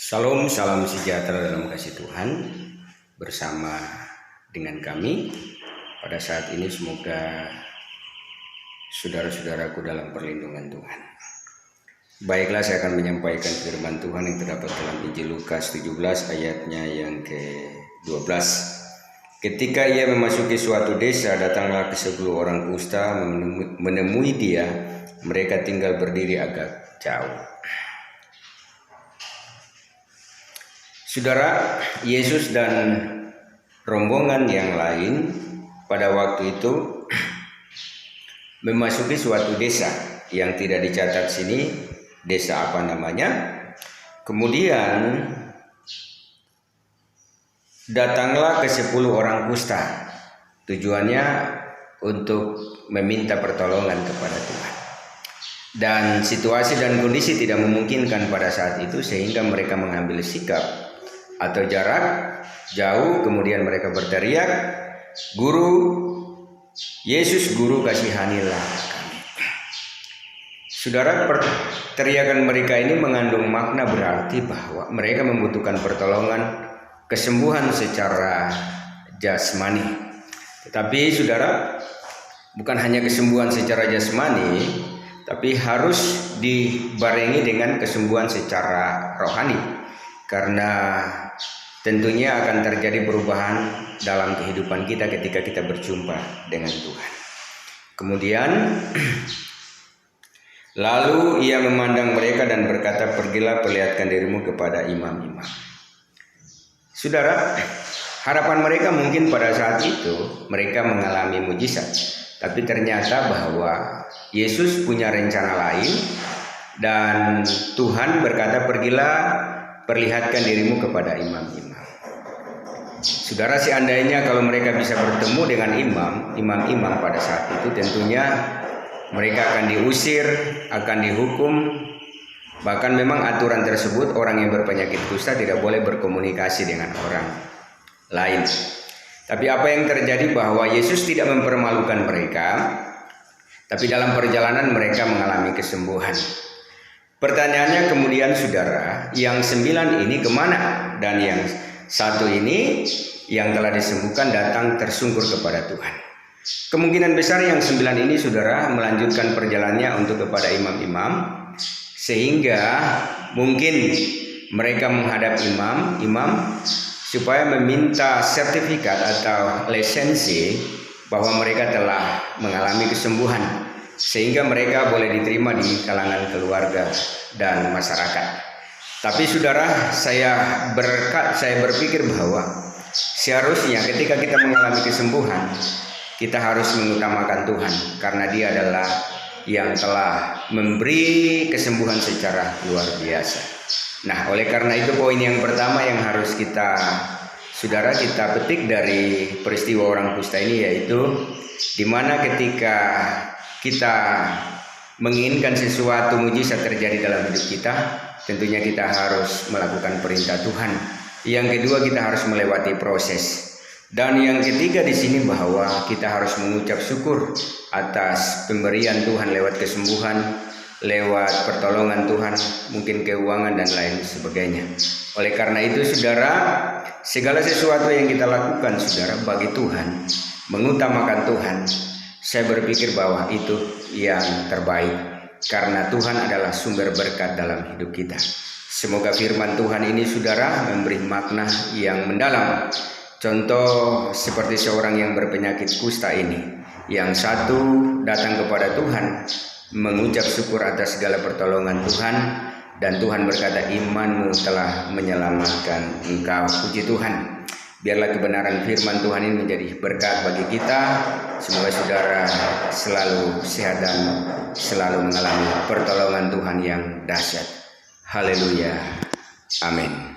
Salam, salam sejahtera dalam kasih Tuhan bersama dengan kami pada saat ini. Semoga saudara-saudaraku dalam perlindungan Tuhan. Baiklah, saya akan menyampaikan firman Tuhan yang terdapat dalam Injil Lukas 17 ayatnya yang ke-12. Ketika ia memasuki suatu desa, datanglah ke 10 orang kusta menemui dia. Mereka tinggal berdiri agak jauh. Saudara, Yesus dan rombongan yang lain pada waktu itu memasuki suatu desa yang tidak dicatat sini, desa apa namanya. Kemudian datanglah ke 10 orang kusta. Tujuannya untuk meminta pertolongan kepada Tuhan. Dan situasi dan kondisi tidak memungkinkan pada saat itu, sehingga mereka mengambil sikap atau jarak jauh. Kemudian mereka berteriak, "Guru, Yesus Guru, kasihanilah kami." Saudara, teriakan mereka ini mengandung makna berarti bahwa mereka membutuhkan pertolongan, kesembuhan secara jasmani. Tetapi saudara, bukan hanya kesembuhan secara jasmani, tapi harus dibarengi dengan kesembuhan secara rohani. Karena tentunya akan terjadi perubahan dalam kehidupan kita ketika kita berjumpa dengan Tuhan. Kemudian lalu ia memandang mereka dan berkata, "Pergilah, perlihatkan dirimu kepada imam-imam." Saudara, harapan mereka mungkin pada saat itu mereka mengalami mujizat. Tapi ternyata bahwa Yesus punya rencana lain, dan Tuhan berkata, "Pergilah, perlihatkan dirimu kepada imam-imam." Saudara, seandainya kalau mereka bisa bertemu dengan imam-imam pada saat itu, tentunya mereka akan diusir, akan dihukum. Bahkan memang aturan tersebut, orang yang berpenyakit kusta tidak boleh berkomunikasi dengan orang lain. Tapi apa yang terjadi bahwa Yesus tidak mempermalukan mereka, tapi dalam perjalanan mereka mengalami kesembuhan. Pertanyaannya kemudian, saudara, yang 9 ini kemana? Dan yang 1 ini yang telah disembuhkan datang tersungkur kepada Tuhan. Kemungkinan besar yang 9 ini, saudara, melanjutkan perjalanannya untuk kepada imam-imam, sehingga mungkin mereka menghadap imam supaya meminta sertifikat atau lisensi bahwa mereka telah mengalami kesembuhan, sehingga mereka boleh diterima di kalangan keluarga dan masyarakat. Tapi saudara, saya berpikir bahwa seharusnya ketika kita mengalami kesembuhan, kita harus mengutamakan Tuhan, karena Dia adalah yang telah memberi kesembuhan secara luar biasa. Nah, oleh karena itu poin yang pertama yang harus kita petik dari peristiwa orang kusta ini, yaitu di mana ketika kita menginginkan sesuatu mujizat terjadi dalam hidup kita, tentunya kita harus melakukan perintah Tuhan. Yang kedua, kita harus melewati proses. Dan yang ketiga di sini bahwa kita harus mengucap syukur atas pemberian Tuhan lewat kesembuhan, lewat pertolongan Tuhan, mungkin keuangan dan lain sebagainya. Oleh karena itu, saudara, segala sesuatu yang kita lakukan, saudara, bagi Tuhan, mengutamakan Tuhan, saya berpikir bahwa itu yang terbaik, karena Tuhan adalah sumber berkat dalam hidup kita. Semoga firman Tuhan ini, saudara, memberi makna yang mendalam. Contoh seperti seorang yang berpenyakit kusta ini, yang satu datang kepada Tuhan, mengucap syukur atas segala pertolongan Tuhan, dan Tuhan berkata, "Imanmu telah menyelamatkan engkau." Puji Tuhan. Biarlah kebenaran firman Tuhan ini menjadi berkat bagi kita. Semoga saudara selalu sehat dan selalu mengalami pertolongan Tuhan yang dahsyat. Haleluya. Amin.